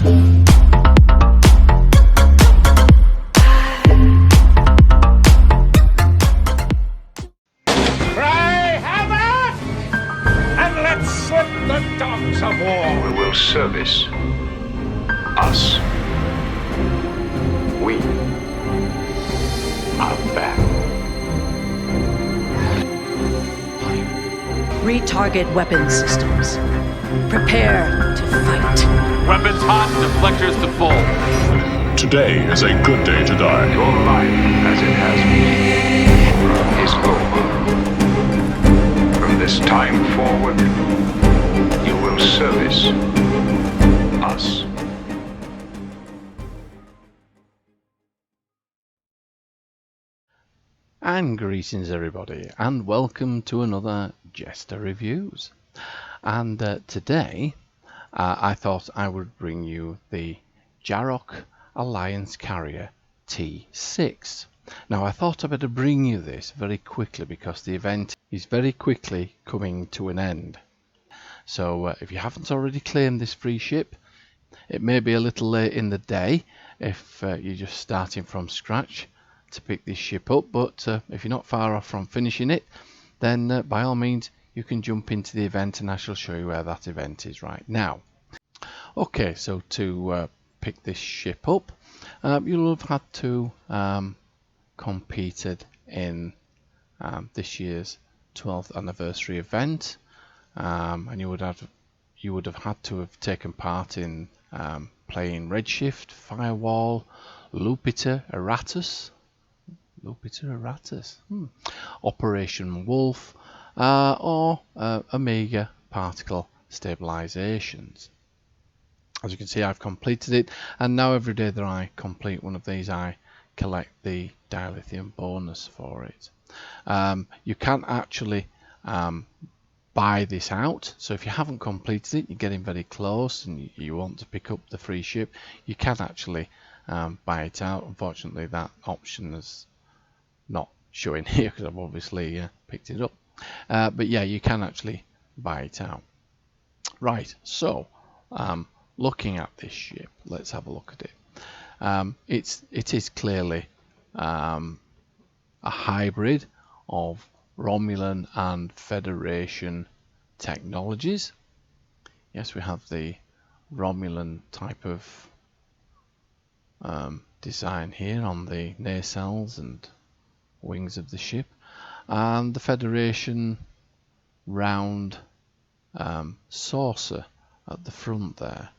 We will service us. We are back. Retarget weapon systems. Prepare to fight. Weapons hot, deflectors to full. Today is a good day to die. Your life, as it has been, is over. From this time forward, you will service us. And greetings everybody, and welcome to another JeSter Reviews. And today I thought I would bring you the Jarok Alliance Carrier T6. Now I thought I'd better bring you this very quickly because the event is very quickly coming to an end. So if you haven't already claimed this free ship, it may be a little late in the day if you're just starting from scratch to pick this ship up, but if you're not far off from finishing it, then by all means you can jump into the event and I shall show you where that event is right now. Okay, so to pick this ship up, you'll have had to competed in this year's 12th anniversary event, and you would have had to have taken part in playing Redshift, Firewall, Lupiter Erratus, Operation Wolf, or Omega Particle Stabilizations. As you can see, I've completed it, and now every day that I complete one of these, I collect the dilithium bonus for it. You can actually buy this out, so if you haven't completed it, you're getting very close and you want to pick up the free ship, you can actually buy it out. Unfortunately, that option is not showing here because I've obviously picked it up, but yeah, you can actually buy it out. Right, so looking at this ship, let's have a look at it. It is clearly a hybrid of Romulan and Federation technologies. Yes, we have the Romulan type of design here on the nacelles and wings of the ship, and the Federation round saucer at the front there.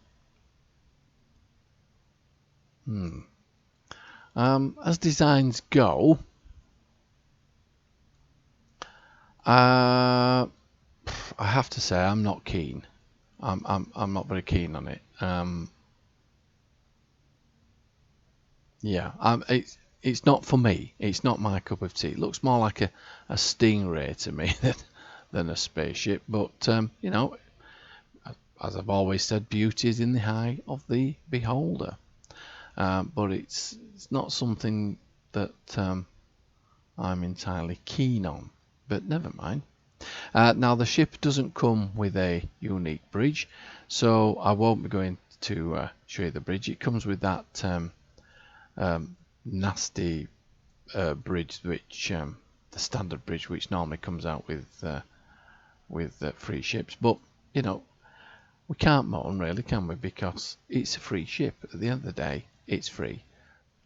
As designs go, I have to say I'm not keen. I'm not very keen on it. Yeah, it's not for me. It's not my cup of tea. It looks more like a stingray to me than a spaceship. But you know, as I've always said, beauty is in the eye of the beholder. But it's not something that I'm entirely keen on. But never mind. Now the ship doesn't come with a unique bridge, so I won't be going to show you the bridge. It comes with that nasty bridge, which the standard bridge, which normally comes out with free ships. But you know, we can't moan really, can we? Because it's a free ship. At the end of the day, it's free,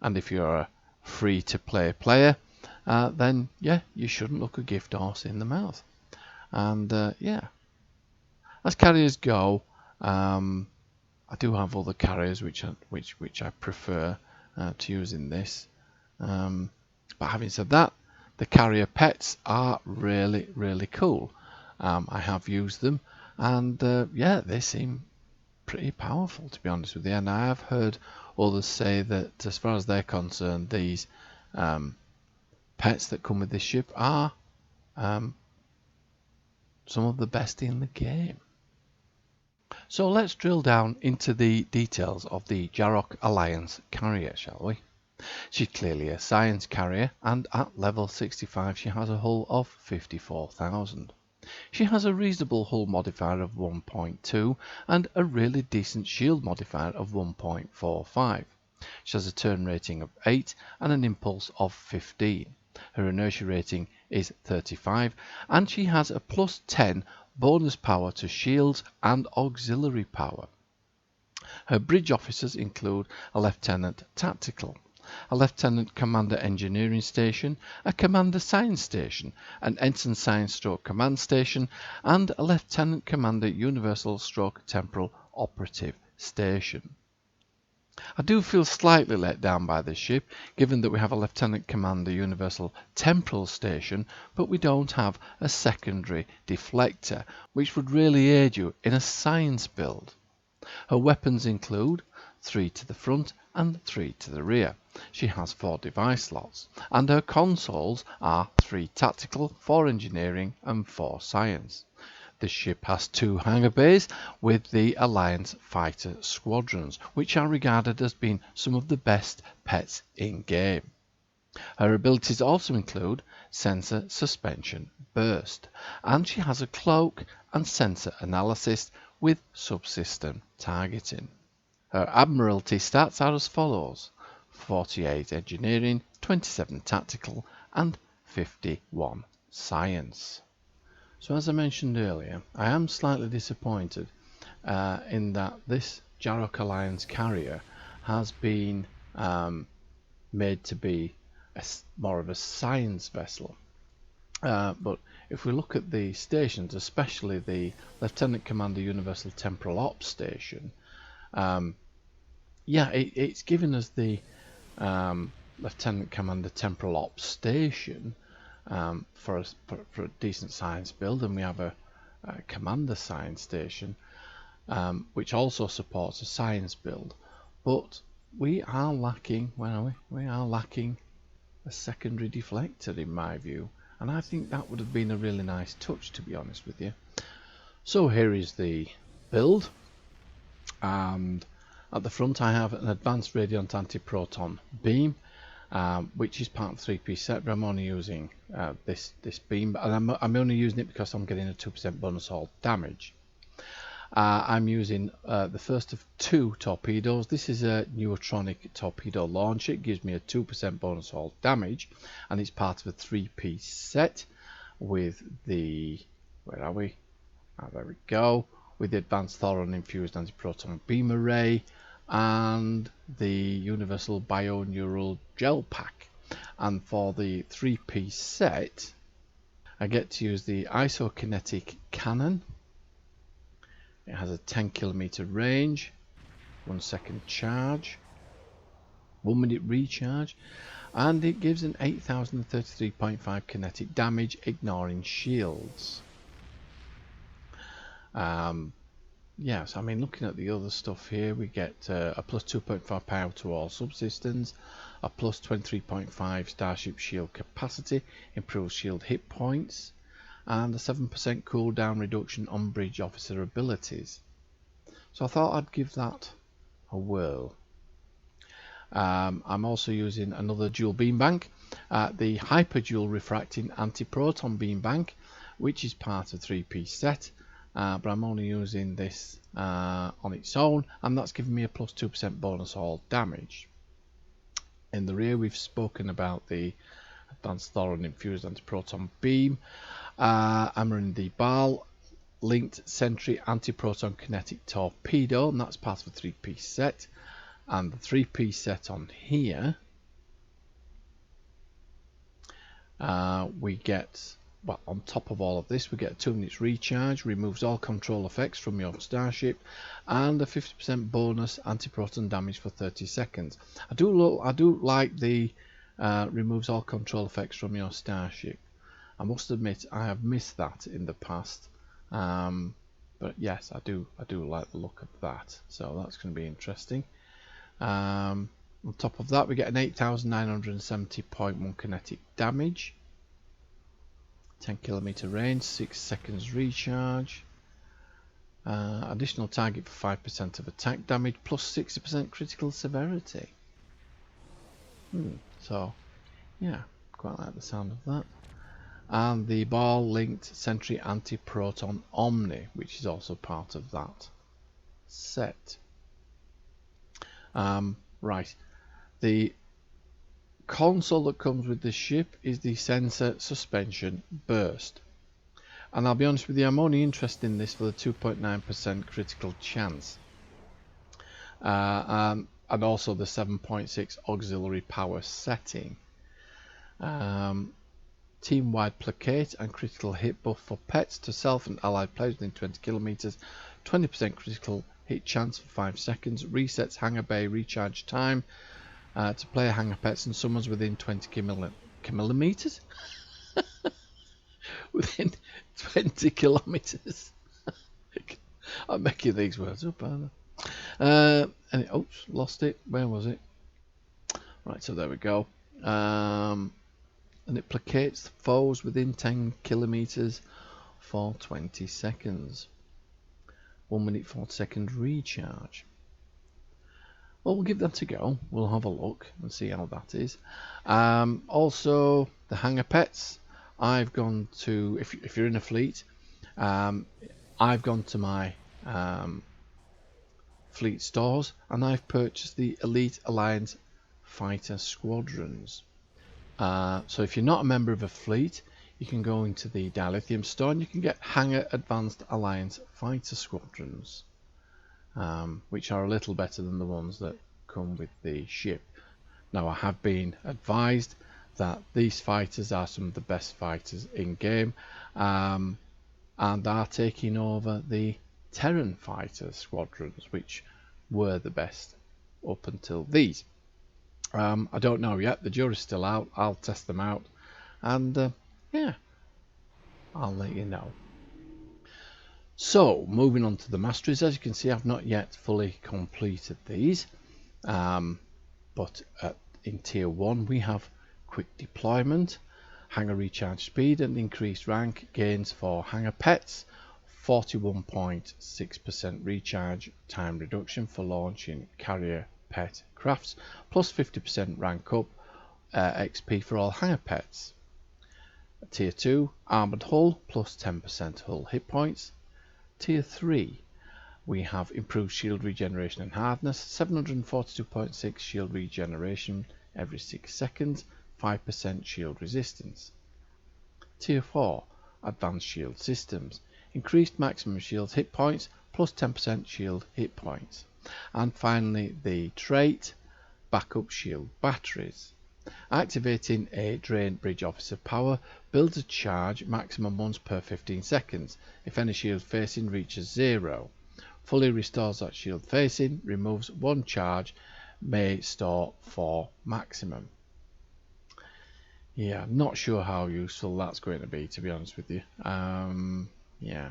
and if you're a free-to-play player, then yeah, you shouldn't look a gift horse in the mouth. And yeah, as carriers go, I do have other carriers which I prefer to use in this. But having said that, the carrier pets are really cool. I have used them, and yeah, they seem pretty powerful, to be honest with you. And I have heard others say that as far as they're concerned, these pets that come with this ship are some of the best in the game. So let's drill down into the details of the Jarok Alliance Carrier, shall we? She's clearly a science carrier, and at level 65 she has a hull of 54,000. She has a reasonable hull modifier of 1.2 and a really decent shield modifier of 1.45. She has a turn rating of 8 and an impulse of 15. Her inertia rating is 35 and she has a plus 10 bonus power to shields and auxiliary power. Her bridge officers include a Lieutenant Tactical, a Lieutenant Commander Engineering Station, a Commander Science Station, an Ensign Science Stroke Command Station, and a Lieutenant Commander Universal Stroke Temporal Operative Station. I do feel slightly let down by this ship, given that we have a Lieutenant Commander Universal Temporal Station, but we don't have a secondary deflector, which would really aid you in a science build. Her weapons include 3 to the front and 3 to the rear. She has 4 device slots, and her consoles are 3 tactical, 4 engineering and 4 science. The ship has 2 hangar bays with the Alliance fighter squadrons, which are regarded as being some of the best pets in game. Her abilities also include sensor suspension burst, and she has a cloak and sensor analysis with subsystem targeting. Her Admiralty stats are as follows: 48 engineering, 27 tactical and 51 science. So as I mentioned earlier, I am slightly disappointed in that this Jarok Alliance Carrier has been made to be more of a science vessel. But if we look at the stations, especially the Lieutenant Commander Universal Temporal Ops Station, it's given us the Lieutenant Commander Temporal Ops Station for a decent science build, and we have a Commander Science Station which also supports a science build, but we are lacking, we are lacking a secondary deflector in my view, and I think that would have been a really nice touch, to be honest with you. So here is the build, and at the front I have an advanced radiant anti-proton beam, which is part of the 3-piece set, but I'm only using this beam, and I'm only using it because I'm getting a 2% bonus all damage. I'm using the first of 2 torpedoes. This is a neutronic torpedo launcher. It gives me a 2% bonus all damage, and it's part of a 3-piece set with the, where are we? There we go, with the advanced thoron infused anti-proton beam array and the universal bioneural gel pack. And for the 3-piece set, I get to use the isokinetic cannon. It has a 10km range, 1 second charge, 1 minute recharge, and it gives an 8033.5 kinetic damage, ignoring shields. Yes, I mean, looking at the other stuff here, we get a plus 2.5 power to all subsystems, a plus 23.5 starship shield capacity, improves shield hit points, and a 7% cooldown reduction on bridge officer abilities. So I thought I'd give that a whirl. I'm also using another dual beam bank, the hyper dual refracting anti-proton beam bank, which is part of a 3-piece set, but I'm only using this on its own, and that's giving me a plus 2% bonus all damage. In the rear, we've spoken about the advanced thoron infused anti-proton beam. I'm running the BAL linked sentry anti-proton kinetic torpedo, and that's part of a 3-piece set. And the 3-piece set on here, we get, well, on top of all of this, we get a 2 minutes recharge, removes all control effects from your starship, and a 50% bonus anti-proton damage for 30 seconds. I do like the removes all control effects from your starship. I must admit I have missed that in the past, but yes, I do like the look of that, so that's going to be interesting. On top of that, we get an 8970.1 kinetic damage, 10km range, 6 seconds recharge, additional target for 5% of attack damage, plus 60% critical severity. So yeah, quite like the sound of that. and the ball linked Sentry Anti-Proton Omni, which is also part of that set. Right, the console that comes with this ship is the Sensor Suspension Burst, and I'll be honest with you, I'm only interested in this for the 2.9% critical chance, and also the 7.6 auxiliary power setting. Team-wide placate and critical hit buff for pets to self and allied players within 20 kilometers, 20% critical hit chance for 5 seconds, resets hangar bay recharge time to player hangar pets and summons within 20 kilometers? Within 20 kilometers. I'm making these words up, aren't I? And oops, lost it. Where was it? Right, so there we go. And it placates foes within 10 kilometers for 20 seconds. 1 minute 40 second recharge. Well, we'll give that a go. We'll have a look and see how that is. Also, the hangar pets. I've gone to, if you're in a fleet, I've gone to my fleet stores and I've purchased the Elite Alliance Fighter Squadrons. So if you're not a member of a fleet, you can go into the Dilithium store and you can get Hangar Advanced Alliance Fighter Squadrons, which are a little better than the ones that come with the ship. Now, I have been advised that these fighters are some of the best fighters in game, and are taking over the Terran Fighter Squadrons, which were the best up until these. I don't know yet, the jury's still out. I'll test them out and yeah, I'll let you know. So moving on to the Masteries, as you can see I've not yet fully completed these, but in tier 1 we have quick deployment, hangar recharge speed and increased rank gains for hangar pets, 41.6% recharge time reduction for launching carrier pet crafts, plus 50% rank up XP for all hangar pets. Tier 2 armored hull, plus 10% hull hit points. Tier 3 we have improved shield regeneration and hardness, 742.6 shield regeneration every 6 seconds, 5% shield resistance. Tier 4 advanced shield systems, increased maximum shield hit points, plus 10% shield hit points. And finally, the trait backup shield batteries. Activating a drain bridge officer power builds a charge maximum once per 15 seconds if any shield facing reaches 0. Fully restores that shield facing, removes 1 charge, may store 4 maximum. Yeah, I'm not sure how useful that's going to be, to be honest with you. Yeah.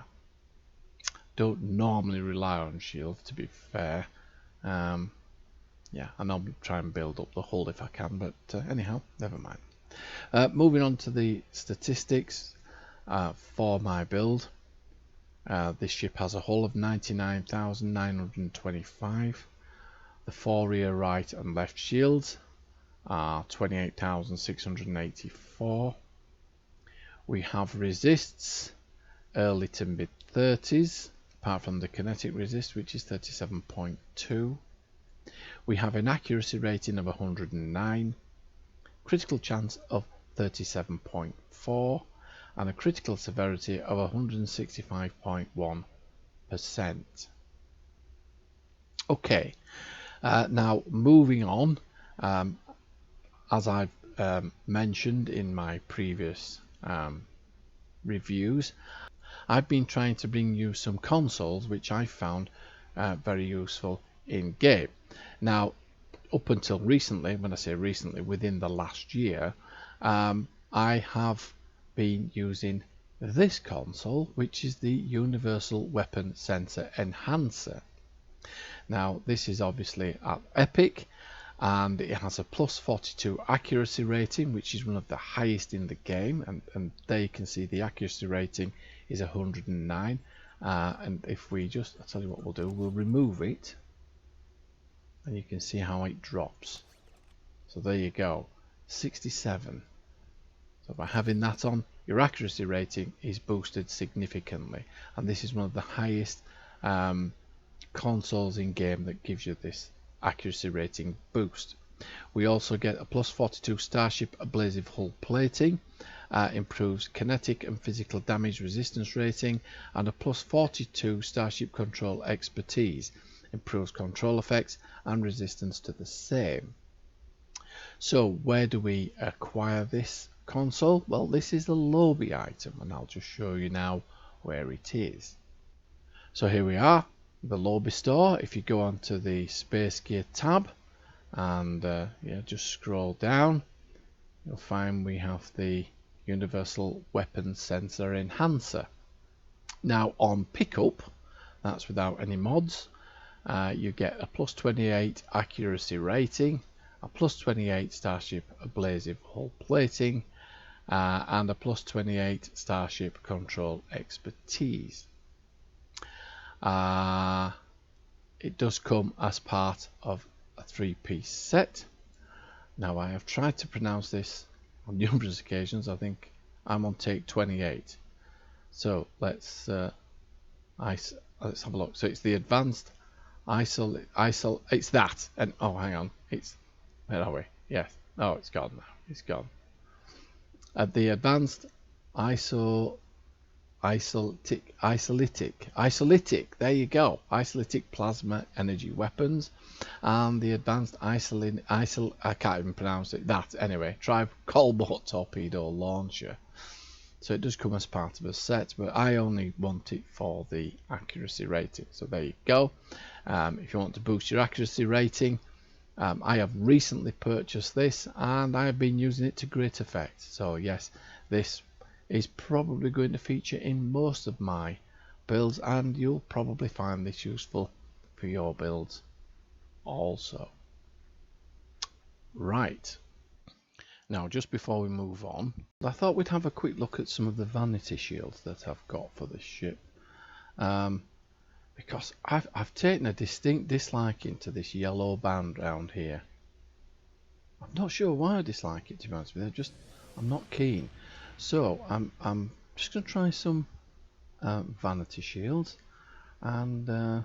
Don't normally rely on shields, to be fair. Yeah, I normally try and build up the hull if I can, but anyhow, never mind. Moving on to the statistics for my build. This ship has a hull of 99,925. The 4 rear right and left shields are 28,684. We have resists early to mid 30s, apart from the kinetic resist, which is 37.2. We have an accuracy rating of 109, critical chance of 37.4, and a critical severity of 165.1%. Okay, now moving on, as I've mentioned in my previous reviews, I've been trying to bring you some consoles which I found very useful in game. Now, up until recently, when I say recently, within the last year, I have been using this console, which is the Universal Weapon Sensor Enhancer. Now, this is obviously at Epic, and it has a plus 42 accuracy rating, which is one of the highest in the game, and there you can see the accuracy rating is 109. And if we just, I'll tell you what we'll do, we'll remove it, and you can see how it drops. So there you go, 67. So by having that on, your accuracy rating is boosted significantly, and this is one of the highest consoles in game that gives you this accuracy rating boost. We also get a plus 42 Starship abrasive hull plating, improves kinetic and physical damage resistance rating, and a plus 42 Starship control expertise, improves control effects and resistance to the same. So where do we acquire this console? Well, this is the lobby item, and I'll just show you now where it is. So here we are, the lobby store. If you go onto the Space Gear tab and just scroll down, you'll find we have the Universal Weapons Sensor Enhancer. Now on pickup, that's without any mods, you get a plus 28 accuracy rating, a plus 28 Starship abrasive hull plating, and a plus 28 Starship control expertise. It does come as part of a 3-piece set. Now I have tried to pronounce this on numerous occasions. I think I'm on take 28. So let's have a look. So it's the advanced it's that, and oh hang on, it's, where are we? Yes, oh it's gone now, it's gone. The advanced isolytic, there you go, isolytic plasma energy weapons, and the advanced I can't even pronounce it, that anyway, tri-colbot torpedo launcher. So it does come as part of a set, but I only want it for the accuracy rating. So there you go. If you want to boost your accuracy rating, I have recently purchased this and I have been using it to great effect. So yes, this is probably going to feature in most of my builds, and you'll probably find this useful for your builds also. Right. Now, just before we move on, I thought we'd have a quick look at some of the Vanity Shields that I've got for this ship. Because I've taken a distinct disliking to this yellow band around here. I'm not sure why I dislike it, to be honest with you. I'm not keen. So I'm just going to try some Vanity Shields, and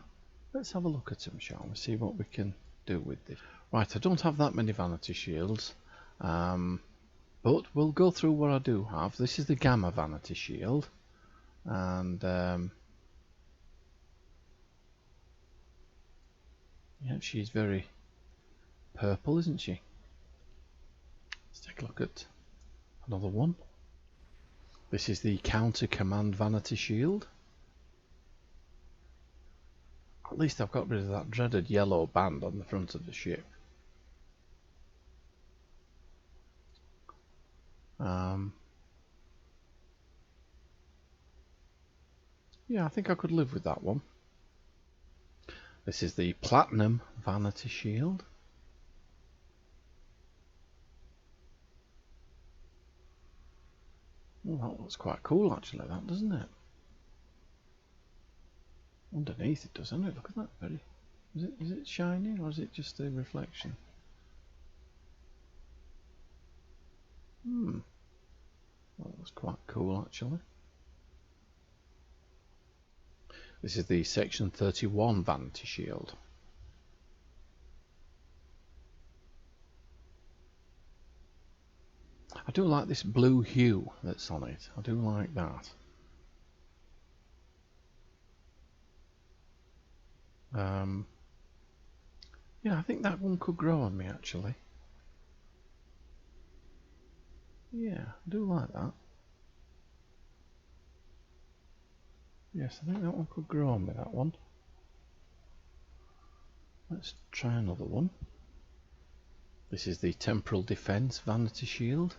let's have a look at them, shall we? See what we can do with this. Right, I don't have that many Vanity Shields. But we'll go through what I do have. This is the Gamma Vanity Shield, and yeah, she's very purple, isn't she? Let's take a look at another one. This is the Counter Command Vanity Shield. At least I've got rid of that dreaded yellow band on the front of the ship. Yeah, I think I could live with that one. This is the Platinum Vanity Shield. Well, that looks quite cool actually, that, doesn't it? Underneath it does, doesn't it? Look at that. Very. Is it shiny, or is it just a reflection? That was quite cool actually. This is the Section 31 Vanity Shield. I do like this blue hue that's on it. I do like that. Yeah, I think that one could grow on me actually. Yeah, I do like that. Yes, I think that one could grow on me, that one. Let's try another one. This is the Temporal Defense Vanity Shield.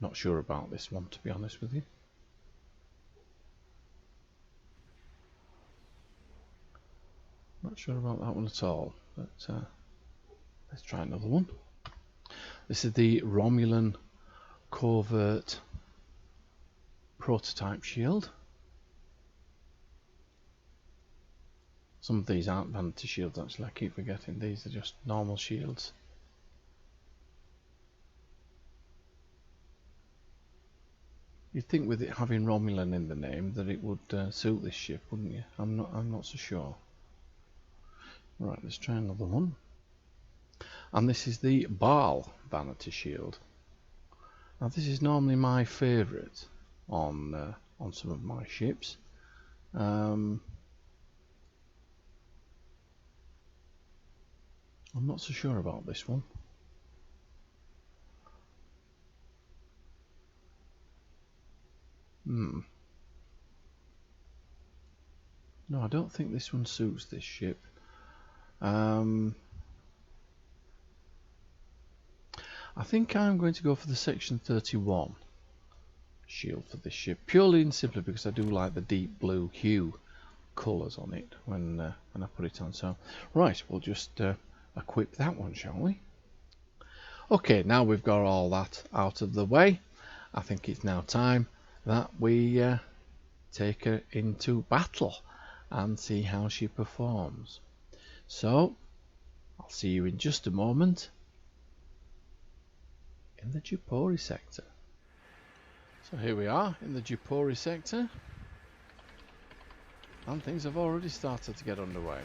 Not sure about this one, to be honest with you. Not sure about that one at all, but let's try another one. This is the Romulan Covert Prototype Shield. Some of these aren't Vanity Shields actually, I keep forgetting. These are just normal shields. You'd think with it having Romulan in the name that it would suit this ship, wouldn't you? I'm not so sure. Right, let's try another one. And this is the Baal Vanity Shield. Now this is normally my favourite on some of my ships. I'm not so sure about this one. No, I don't think this one suits this ship. I think I'm going to go for the Section 31 shield for this ship, purely and simply because I do like the deep blue hue colours on it when I put it on. So, right, we'll just equip that one, shall we? Okay, now we've got all that out of the way, I think it's now time that we take her into battle and see how she performs. So, I'll see you in just a moment in the Japori sector. So here we are in the Japori sector, and things have already started to get underway.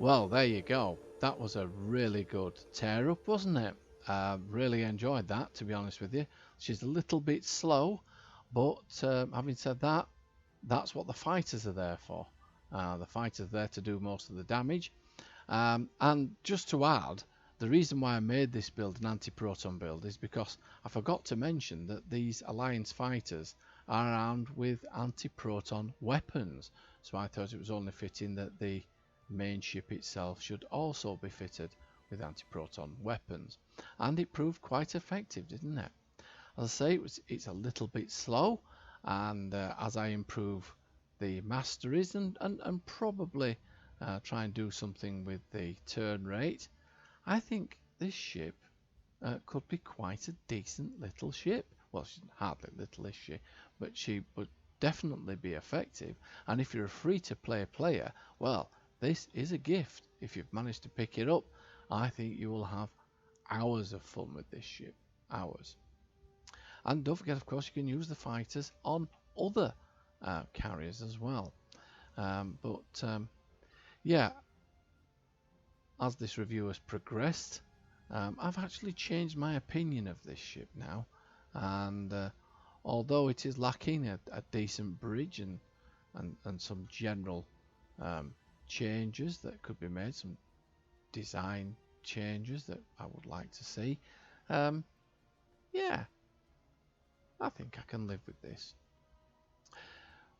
Well, there you go. That was a really good tear up, wasn't it? Really enjoyed that, to be honest with you. She's a little bit slow, but having said that, that's what the fighters are there for. The fighters are there to do most of the damage. And just to add, the reason why I made this build an anti-proton build is because I forgot to mention that these Alliance fighters are armed with anti-proton weapons. So I thought it was only fitting that the main ship itself should also be fitted with anti-proton weapons, and it proved quite effective, didn't it? As I say, it's a little bit slow, and as I improve the Masteries and probably try and do something with the turn rate, I think this ship could be quite a decent little ship. Well, she's hardly little, is she? But she would definitely be effective, and if you're a free-to-play player, well, this is a gift. If you've managed to pick it up, I think you will have hours of fun with this ship. Hours. And don't forget, of course, you can use the fighters on other carriers as well. Yeah, as this review has progressed, I've actually changed my opinion of this ship now, and although it is lacking a decent bridge and some general changes that could be made, some design changes that I would like to see, yeah, I think I can live with this.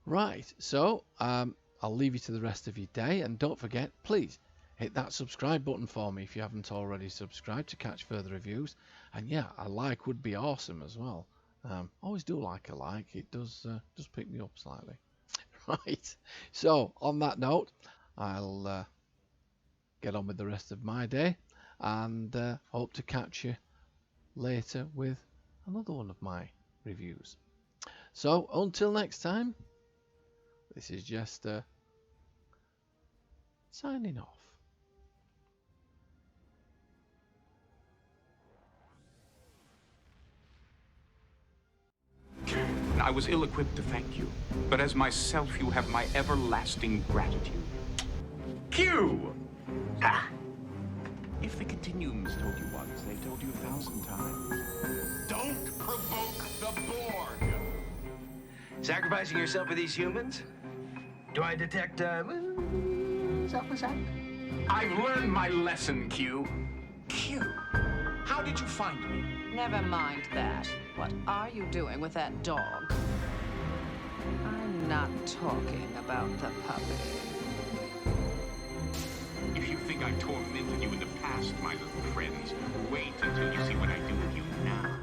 Right, so I'll leave you to the rest of your day, and don't forget, please hit that subscribe button for me if you haven't already subscribed to catch further reviews. And yeah, a like would be awesome as well. Always do like a like, it does pick me up slightly. Right, so on that note, I'll get on with the rest of my day, and hope to catch you later with another one of my reviews. So until next time, this is JeSter signing off. I was ill-equipped to thank you, but as myself you have my everlasting gratitude. Q! Ah! If the Continuums told you once, they've told you 1,000 times. Don't provoke the Borg! Sacrificing yourself for these humans? Do I detect, self-aside? I've learned my lesson, Q. Q, how did you find me? Never mind that. What are you doing with that dog? I'm not talking about the puppy. If you think I tormented you in the past, my little friends, wait until you see what I do with you now.